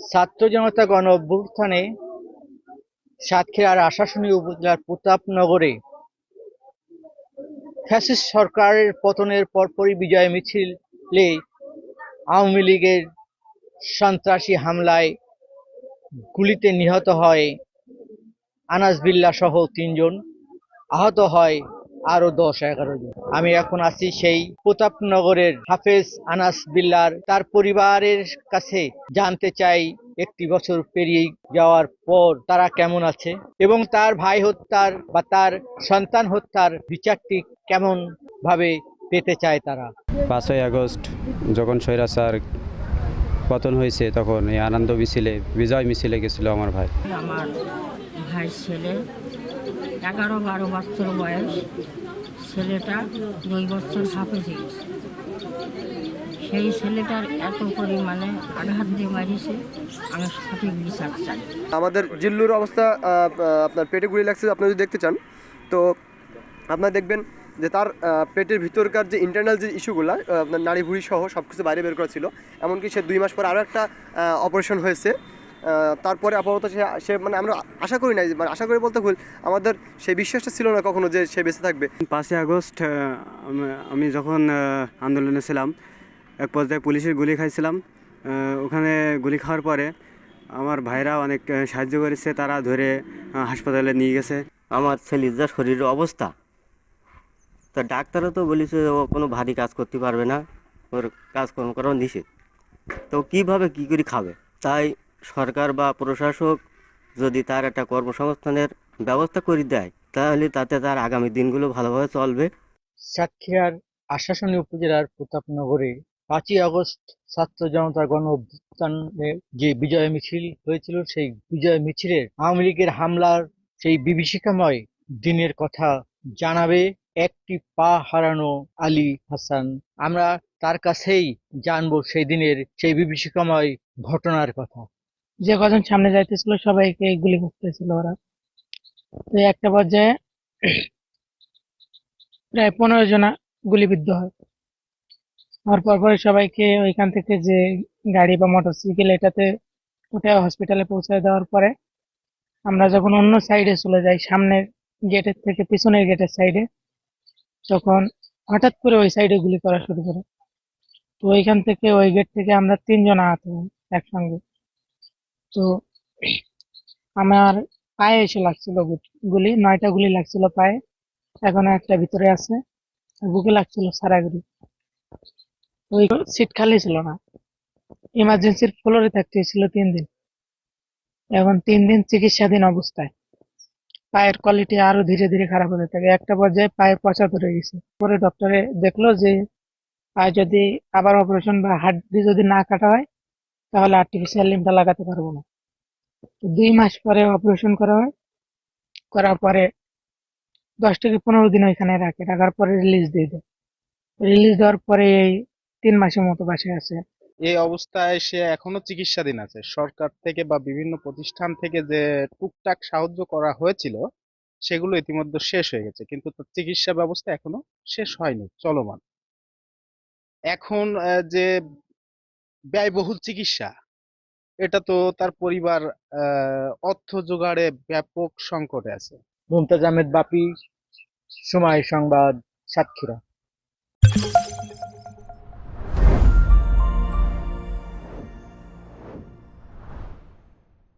ছাত্র জনতা গণ অভ্যুত্থানে সাতক্ষীরার আশাশুনি উপজেলার প্রতাপনগরে ফ্যাসিস্ট সরকারের পতনের পরপরই বিজয় মিছিলে আওয়ামী লীগের সন্ত্রাসী হামলায় গুলিতে নিহত হয় আনাস বিল্লাহ সহ ৩ জন, আহত হয় আরো ১০-১১ জন। আমি এখন আছি সেই প্রতাপনগরের হাফেজ আনাস বিল্লাহর তার পরিবারের কাছে, জানতে চাই ১ বছর পেরিয়ে যাওয়ার পর তারা কেমন আছে এবং তার ভাই হত্যার বা তার সন্তান হত্যার বিচারটি কেমন ভাবে পেতে চায় তারা। ৫ই আগস্ট যখন স্বৈরাচার পতন হয়েছে তখন এই আনন্দ মিছিলে, বিজয় মিছিলে গেছিল আমার ভাই। আমার ভাই ছেলে 11-12 বছর বয়স, ছেলেটা 2 বছর হাফেজে গেছে। সেই ছেলেটার এত পরিমাণে আঘাত দিয়ে মারিছে, আমি সঠিক বিচার চাই। আমাদের জিল্লুর অবস্থা আপনার পেটে গুলি লাগছে, আপনি যদি দেখতে চান তো আপনারা দেখবেন যে তার পেটের ভিতরকার যে ইন্টারনাল যে ইস্যুগুলো, আপনার নাড়ি ভুঁড়ি সহ সব কিছু বাইরে বের করা ছিল। এমনকি সে 2 মাস পর আরও একটা অপারেশন হয়েছে। তারপরে আপাতত সে মানে আমরা আশা করি নাই, মানে আশা করি বলতে ভুল, আমাদের সেই বিশ্বাসটা ছিল না কখনো যে সে বেঁচে থাকবে। 5ই আগস্ট আমি যখন আন্দোলনে ছিলাম, এক পর্যায়ে পুলিশের গুলি খাইছিলাম। ওখানে গুলি খাওয়ার পরে আমার ভাইরা অনেক সাহায্য করেছে, তারা ধরে হাসপাতালে নিয়ে গেছে। আমার ছেলের যা শরীরের অবস্থা, তা ডাক্তারও তো বলেছে ও কোনো ভারী কাজ করতে পারবে না, ওর কাজকর্ম করাও নিষেধ। তো কীভাবে কী করে খাবে? তাই সরকার বা প্রশাসক যদি তার একটা কর্মসংস্থানের ব্যবস্থা করে দেয়, তাহলে তাতে তার আগামী দিনগুলো ভালোভাবে চলবে। সাতক্ষীরার আশাশুনি উপজেলার প্রতাপনগরে 5ই আগস্ট ছাত্র জনতার গণ অভ্যুত্থানে যে বিজয় মিছিল হয়েছিল, সেই বিজয় মিছিলের আওয়ামী লীগের হামলার সেই বিভীষিকাময় দিনের কথা জানাবে একটি পা হারানো আলী হাসান। আমরা তার কাছেই জানবো সেই দিনের সেই বিভীষিকাময় ঘটনার কথা। যে কজন সামনে যাইতেছিল সবাইকে গুলি করতেছিল ওরা। তো একটা পর্যায়ে প্রায় 15 জনা গুলিবিদ্ধ হয়। আর পরপর সবাইকে ওইখান থেকে যে গাড়ি বা মোটরসাইকেল এটাতে উঠে হসপিটালে পৌঁছে দেওয়ার পরে আমরা যখন অন্য সাইডে চলে যাই, সামনের গেটের থেকে পিছনের গেটের সাইডে, তখন হঠাৎ করে ওই সাইডে গুলি করা শুরু করে। তো ওইখান থেকে ওই গেট থেকে আমরা 3 জন আহত হই একসঙ্গে। তো আমার পায়ে এসে লাগছিল গুলি, 9টা গুলি লাগছিল পায়ে, এখনো একটা ভিতরে আছে। আর বুকে লাগছিল সারা গুলি। ওই সিট খালি ছিল না, ইমার্জেন্সির ফ্লোরে থাকতে হয়েছিল 3 দিন। এখন 3 দিন চিকিৎসাধীন অবস্থায়। পায়ের কোয়ালিটি আরো ধীরে ধীরে খারাপ হতে থাকে, একটা পর্যায়ে পায়ে পচা ধরে গেছে। পরে ডক্টরে দেখলো যে পায়ে যদি আবার অপারেশন বা হাড্ডি যদি না কাটা হয়, তাহলে আর্টিফিশিয়াল লিম্বটা লাগাতে পারবো না। তো 2 মাস পরে অপারেশন করা হয়। করার পরে 10 থেকে 15 দিন ওইখানে রাখে, রাখার পরে রিলিজ দিয়ে দেয়। রিলিজ দেওয়ার পরে এই 3 মাসের মতো বাসায় আছে। এই অবস্থায় সে এখনো চিকিৎসাধীন আছে। সরকার থেকে বা বিভিন্ন প্রতিষ্ঠান থেকে যে টুকটাক সাহায্য করা হয়েছিল সেগুলো ইতিমধ্যে শেষ হয়ে গেছে, কিন্তু তার চিকিৎসা ব্যবস্থা এখনো শেষ হয়নি, চলমান। এখন যে ব্যয়বহুল চিকিৎসা, এটা তো তার পরিবার অর্থ জোগাড়ে ব্যাপক সংকটে আছে। মুমতাজ আহমেদ বাপি, সময় সংবাদ, সাতক্ষীরা।